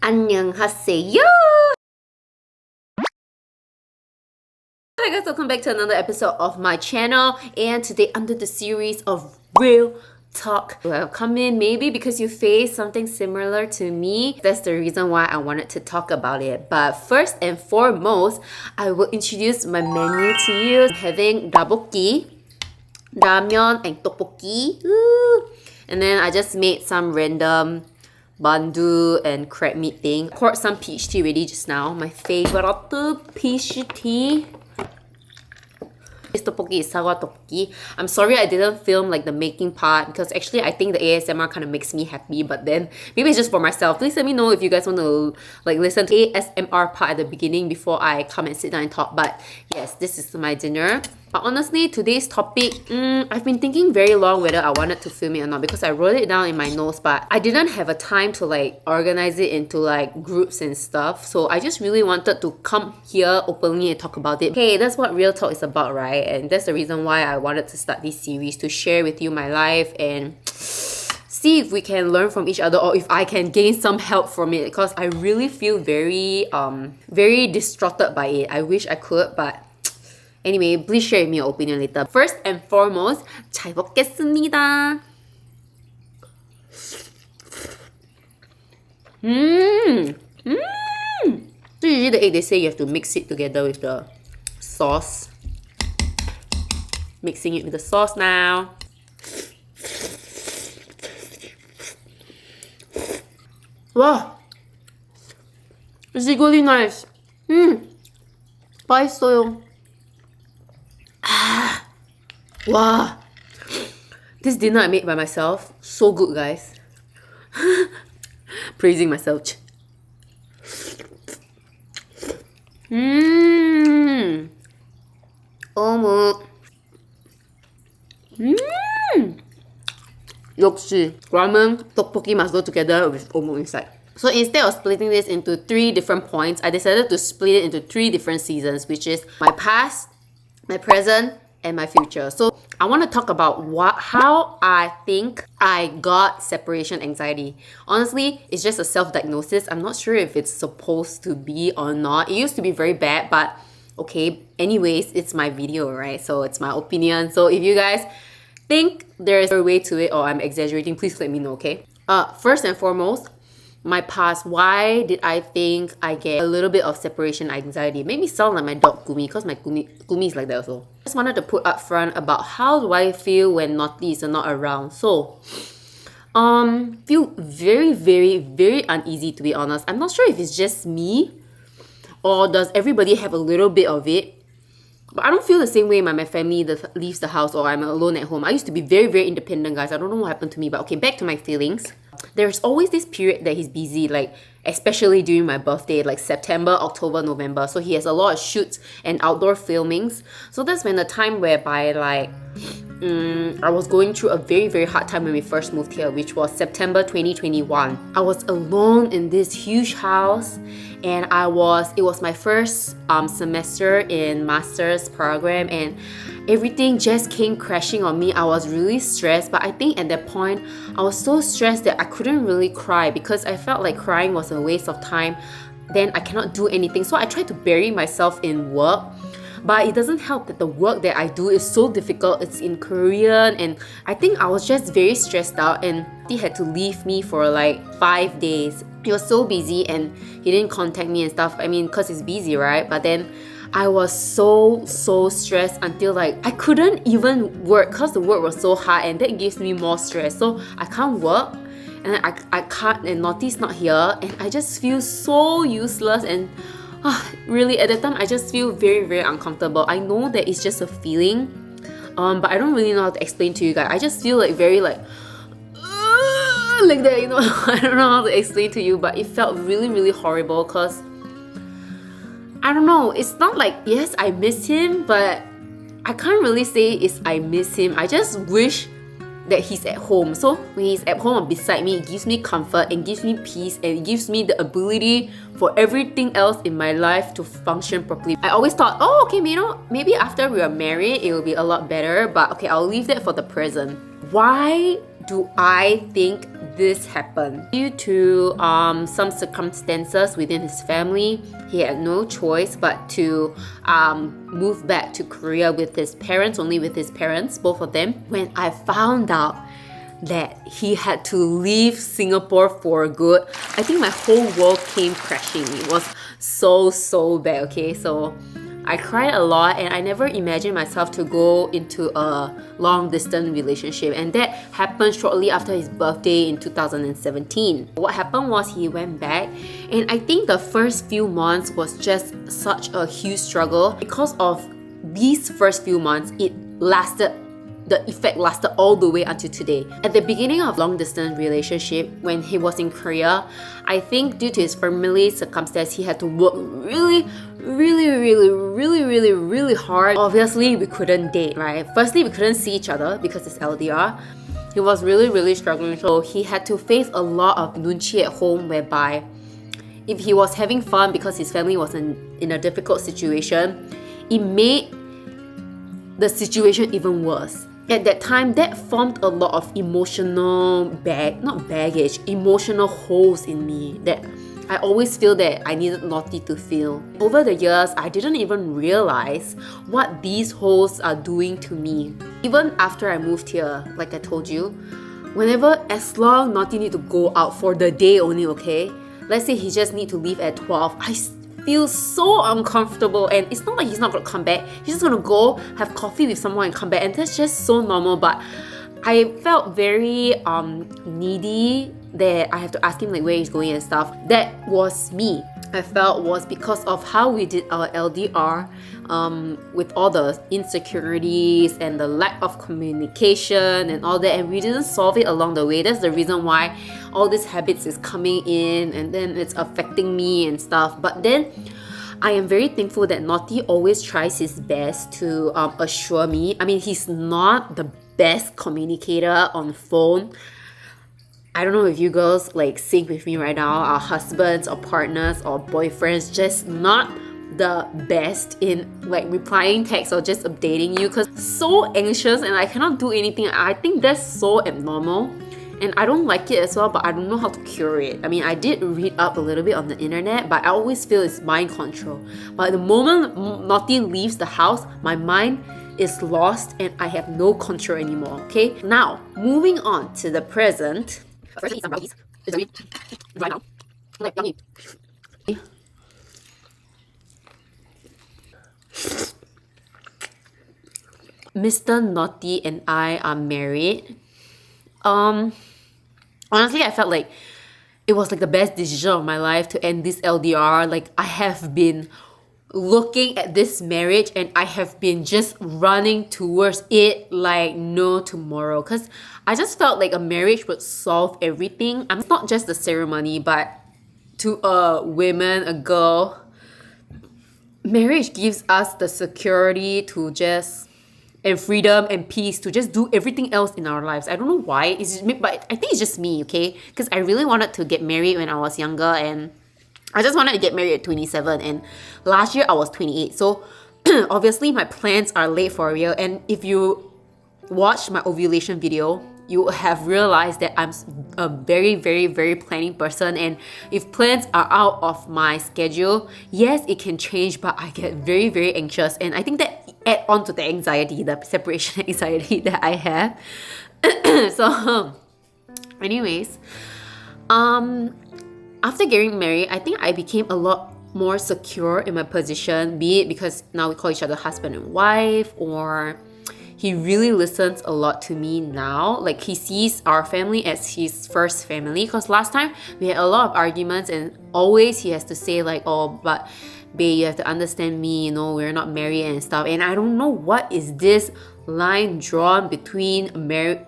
안녕하세요! Hi guys, welcome back to another episode of my channel, and today under the series of real talk, you have come in maybe because you face something similar to me. That's the reason why I wanted to talk about it. But first and foremost, I will introduce my menu to you. I'm having tteokbokki, ramen, and tteokbokki. And then I just made some random bandu and crab meat thing. Poured some peach tea ready just now. My favorite peach tea. This tteokbokki is sago tteokbokki. I'm sorry I didn't film like the making part because actually I think the ASMR kind of makes me happy, but then maybe it's just for myself. Please let me know if you guys want to like listen to ASMR part at the beginning before I come and sit down and talk. But yes, this is my dinner. But honestly, today's topic, I've been thinking very long whether I wanted to film it or not because I wrote it down in my notes, but I didn't have a time to like organize it into like groups and stuff. So I just really wanted to come here openly and talk about it. Okay, that's what real talk is about, right? And that's the reason why I wanted to start this series, to share with you my life and see if we can learn from each other or if I can gain some help from it, because I really feel very distraughted by it. I wish I could, but anyway, please share with me your opinion later. First and foremost, 잘 먹겠습니다. So usually the egg, they say you have to mix it together with the sauce. Mixing it with the sauce now. Wow! It's equally nice. 맛있어요. Wow! This dinner I made by myself. So good, guys. Praising myself. 어머. 역시 ramen, tteokbokki must go together with omu inside. So instead of splitting this into 3 different points, I decided to split it into 3 different seasons, which is my past, my present, and my future. So I want to talk about how I think I got separation anxiety. Honestly, it's just a self-diagnosis. I'm not sure if it's supposed to be or not. It used to be very bad, but okay. Anyways, it's my video, right? So it's my opinion. So if you guys think there's a way to it or I'm exaggerating, please let me know, okay? First and foremost, my past. Why did I think I get a little bit of separation anxiety? It made me sound like my dog Gumi, because my Gumi is like that also. I just wanted to put up front about how do I feel when Naughty are not around. So feel very, very, very uneasy, to be honest. I'm not sure if it's just me or does everybody have a little bit of it. But I don't feel the same way when my family leaves the house or I'm alone at home. I used to be very, very independent, guys. I don't know what happened to me, but okay, back to my feelings. There's always this period that he's busy, like especially during my birthday, like September, October, November. So he has a lot of shoots and outdoor filmings. So that's when the time whereby like I was going through a very, very hard time when we first moved here, which was September 2021. I was alone in this huge house, and it was my first semester in master's program, and everything just came crashing on me. I was really stressed, but I think at that point I was so stressed that I couldn't really cry because I felt like crying was a waste of time. Then I cannot do anything, so I tried to bury myself in work. But it doesn't help that the work that I do is so difficult. It's in Korean, and I think I was just very stressed out, and he had to leave me for like 5 days. He was so busy and he didn't contact me and stuff. I mean, because he's busy, right? But then I was so stressed until like I couldn't even work because the work was so hard, and that gives me more stress. So I can't work, and I can't, and Naughty's not here, and I just feel so useless. And really, at that time, I just feel very, very uncomfortable. I know that it's just a feeling, but I don't really know how to explain to you guys. I just feel like very like that, you know. I don't know how to explain to you, but it felt really, really horrible because I don't know. It's not like, yes, I miss him, but I can't really say it's I miss him. I just wish that he's at home. So when he's at home or beside me, it gives me comfort and gives me peace, and it gives me the ability for everything else in my life to function properly. I always thought, oh, okay, you know, maybe after we are married, it will be a lot better, but okay, I'll leave that for the present. Why do I think this happen? Due to some circumstances within his family, he had no choice but to move back to Korea with his parents, only with his parents, both of them. When I found out that he had to leave Singapore for good, I think my whole world came crashing. It was so bad, okay? So I cried a lot, and I never imagined myself to go into a long distance relationship, and that happened shortly after his birthday in 2017. What happened was he went back, and I think the first few months was just such a huge struggle. Because of these first few months, the effect lasted all the way until today. At the beginning of long distance relationship, when he was in Korea, I think due to his family circumstance, he had to work really hard. Obviously, we couldn't date, right? Firstly, we couldn't see each other because it's LDR. He was really struggling, so he had to face a lot of nunchi at home, whereby if he was having fun because his family was in a difficult situation, it made the situation even worse. At that time, that formed a lot of emotional emotional holes in me that I always feel that I needed Naughty to fill. Over the years, I didn't even realize what these holes are doing to me. Even after I moved here, like I told you, as long Naughty need to go out for the day only, okay? Let's say he just need to leave at 12, I feel so uncomfortable, and it's not like he's not gonna come back. He's just gonna go have coffee with someone and come back, and that's just so normal. But I felt very needy that I have to ask him like where he's going and stuff. That was me. I felt was because of how we did our LDR, with all the insecurities and the lack of communication and all that, and we didn't solve it along the way. That's the reason why all these habits is coming in, and then it's affecting me and stuff. But then I am very thankful that Naughty always tries his best to assure me. I mean, he's not the best communicator on phone. I don't know if you girls like sync with me right now, our husbands or partners or boyfriends, just not the best in like replying text or just updating you, because so anxious and I cannot do anything. I think that's so abnormal, and I don't like it as well, but I don't know how to cure it. I mean, I did read up a little bit on the internet, but I always feel it's mind control. But the moment Naughty leaves the house, my mind is lost and I have no control anymore, okay? Now, moving on to the present. First, eat some brownies. It's very dry now. Like, yummy. Mr. Naughty and I are married. Honestly, I felt like it was like the best decision of my life to end this LDR. Like, I have been looking at this marriage and I have been just running towards it like no tomorrow, because I just felt like a marriage would solve everything. It's not just the ceremony, but to a woman, a girl, marriage gives us the security to just, and freedom and peace to just do everything else in our lives. I don't know why, but I think it's just me, okay? Because I really wanted to get married when I was younger, and I just wanted to get married at 27, and last year I was 28. So obviously my plans are late for real, and if you watch my ovulation video, you have realized that I'm a very planning person, and if plans are out of my schedule, yes, it can change, but I get very anxious, and I think that add on to the anxiety, the separation anxiety that I have. So anyways, after getting married, I think I became a lot more secure in my position, be it because now we call each other husband and wife, or he really listens a lot to me now. Like, he sees our family as his first family, because last time we had a lot of arguments and always he has to say like, oh, but babe, you have to understand me, you know, we're not married and stuff. And I don't know what is this line drawn between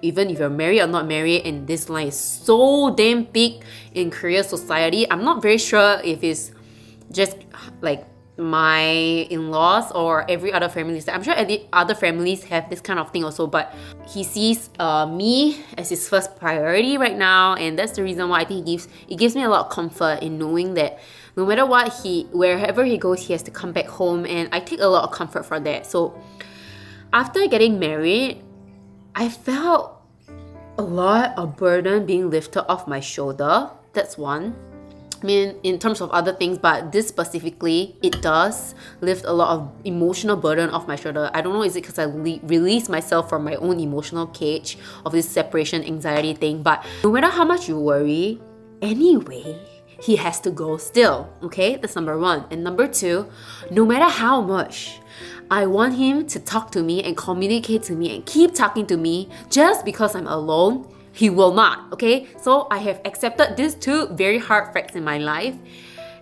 even if you're married or not married, and this line is so damn big in Korean society. I'm not very sure if it's just like my in-laws or every other family. I'm sure any other families have this kind of thing also, but he sees me as his first priority right now, and that's the reason why I think it gives me a lot of comfort in knowing that no matter what, wherever he goes, he has to come back home, and I take a lot of comfort from that. So after getting married, I felt a lot of burden being lifted off my shoulder. That's one. I mean, in terms of other things, but this specifically, it does lift a lot of emotional burden off my shoulder. I don't know, is it because I release myself from my own emotional cage of this separation anxiety thing, but no matter how much you worry, anyway, he has to go still, okay? That's number one. And number two, no matter how much I want him to talk to me and communicate to me and keep talking to me just because I'm alone, he will not, okay? So I have accepted these two very hard facts in my life.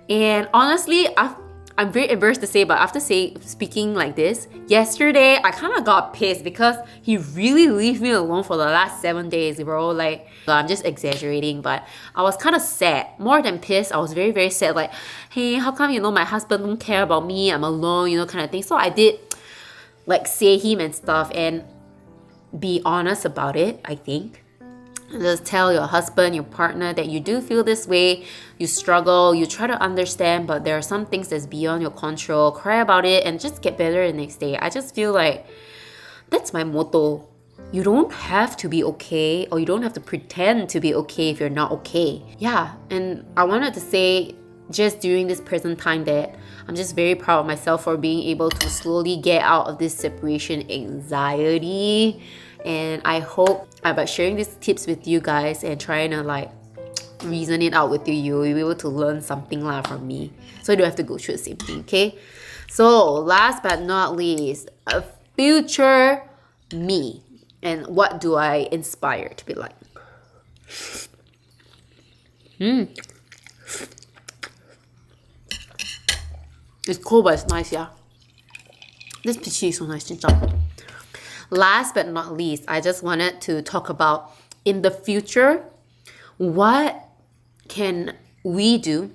And honestly, I'm very embarrassed to say, but after speaking like this, yesterday I kind of got pissed because he really left me alone for the last 7 days, bro. Like, I'm just exaggerating, but I was kind of sad. More than pissed, I was very, very sad. Like, hey, how come, my husband don't care about me? I'm alone, kind of thing. So I did, like, say him and stuff and be honest about it, I think. Just tell your husband, your partner that you do feel this way, you struggle, you try to understand, but there are some things that's beyond your control. Cry about it and just get better the next day. I just feel like that's my motto. You don't have to be okay, or you don't have to pretend to be okay if you're not okay. Yeah, and I wanted to say just during this present time that I'm just very proud of myself for being able to slowly get out of this separation anxiety. And I hope by sharing these tips with you guys and trying to like reason it out with you, you'll be able to learn something from me. So you don't have to go through the same thing, okay? So last but not least, a future me. And what do I inspire to be like? It's cold, but it's nice, yeah. This peachy is so nice, 진짜. Last but not least, I just wanted to talk about in the future, what can we do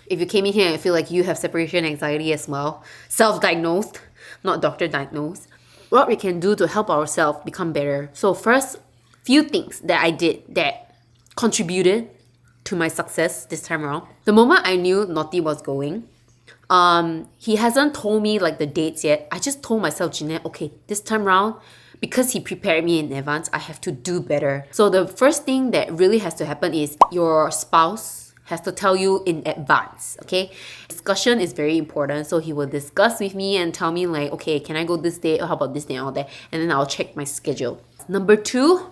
if you came in here and feel like you have separation anxiety as well, self-diagnosed, not doctor-diagnosed, what we can do to help ourselves become better. So first, few things that I did that contributed to my success this time around. The moment I knew Naughty was going, he hasn't told me like the dates yet. I just told myself, Jeanette, okay, this time around, because he prepared me in advance, I have to do better. So the first thing that really has to happen is your spouse has to tell you in advance, okay? Discussion is very important. So he will discuss with me and tell me like, okay, can I go this day? Or how about this day and all that? And then I'll check my schedule. Number two,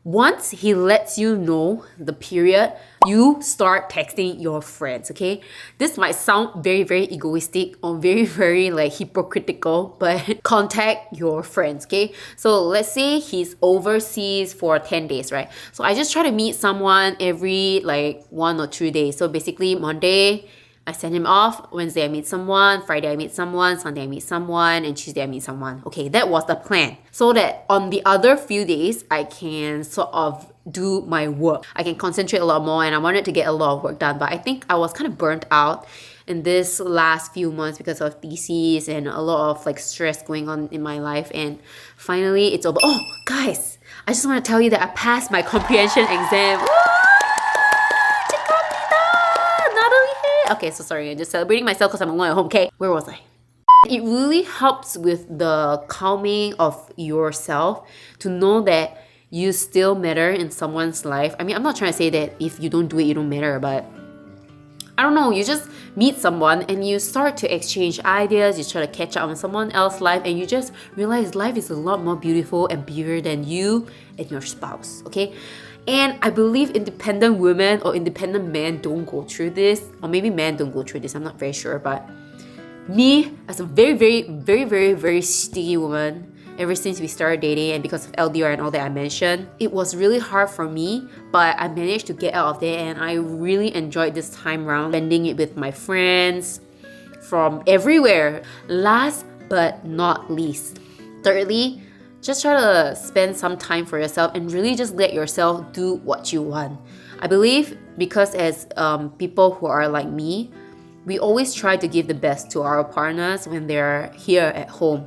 once he lets you know the period, you start texting your friends, okay? This might sound very, very egoistic or very, very like hypocritical, but contact your friends, okay? So let's say he's overseas for 10 days, right? So I just try to meet someone every like 1 or 2 days. So basically Monday, I send him off. Wednesday, I meet someone. Friday, I meet someone. Sunday, I meet someone. And Tuesday, I meet someone. Okay, that was the plan. So that on the other few days, I can sort of do my work. I can concentrate a lot more and I wanted to get a lot of work done. But I think I was kind of burnt out in this last few months because of theses and a lot of like stress going on in my life. And finally, it's over. Oh, guys, I just want to tell you that I passed my comprehension exam. Okay, so sorry, I'm just celebrating myself because I'm alone at home, okay? Where was I? It really helps with the calming of yourself to know that you still matter in someone's life. I mean, I'm not trying to say that if you don't do it, you don't matter, but I don't know, you just meet someone and you start to exchange ideas, you try to catch up on someone else's life and you just realize life is a lot more beautiful and bigger than you and your spouse, okay? And I believe independent women or independent men don't go through this, or maybe men don't go through this, I'm not very sure, but me, as a very, very, very, very, very sticky woman, ever since we started dating and because of LDR and all that I mentioned, it was really hard for me, but I managed to get out of there and I really enjoyed this time around, spending it with my friends from everywhere. Last but not least, thirdly, just try to spend some time for yourself and really just let yourself do what you want. I believe because as people who are like me, we always try to give the best to our partners when they're here at home.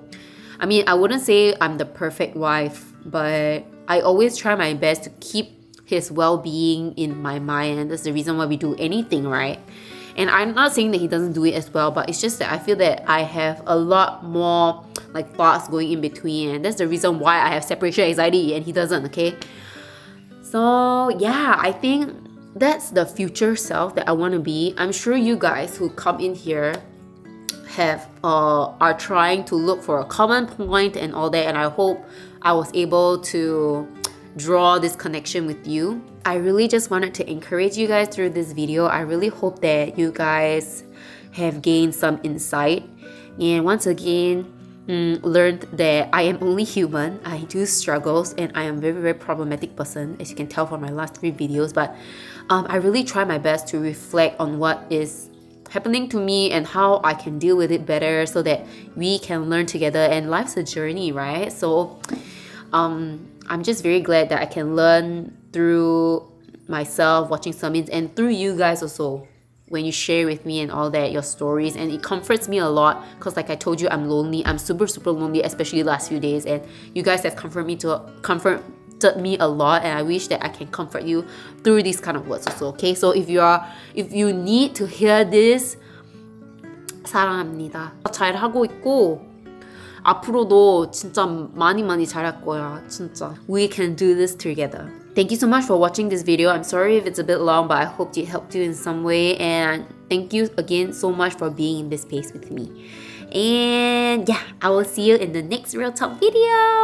I mean, I wouldn't say I'm the perfect wife, but I always try my best to keep his well-being in my mind, and that's the reason why we do anything, right? And I'm not saying that he doesn't do it as well, but it's just that I feel that I have a lot more like thoughts going in between, and that's the reason why I have separation anxiety and he doesn't, okay? So yeah, I think that's the future self that I want to be. I'm sure you guys who come in here are trying to look for a common point and all that, and I hope I was able to draw this connection with you. I really just wanted to encourage you guys through this video. I really hope that you guys have gained some insight, and once again learned that I am only human. I do struggles, and I am a very problematic person, as you can tell from my last 3 videos, but I really try my best to reflect on what is happening to me and how I can deal with it better so that we can learn together, and life's a journey, right? So I'm just very glad that I can learn through myself watching sermons and through you guys also when you share with me and all that, your stories, and it comforts me a lot because like I told you, I'm lonely. I'm super lonely, especially the last few days, and you guys have comforted me a lot, and I wish that I can comfort you through these kind of words also. Okay, so if you need to hear this, 사랑합니다. 잘 하고 있고 앞으로도 진짜 많이 잘할 거야, 진짜. We can do this together. Thank you so much for watching this video. I'm sorry if it's a bit long, but I hope it helped you in some way, and thank you again so much for being in this space with me. And yeah, I will see you in the next Real Talk video.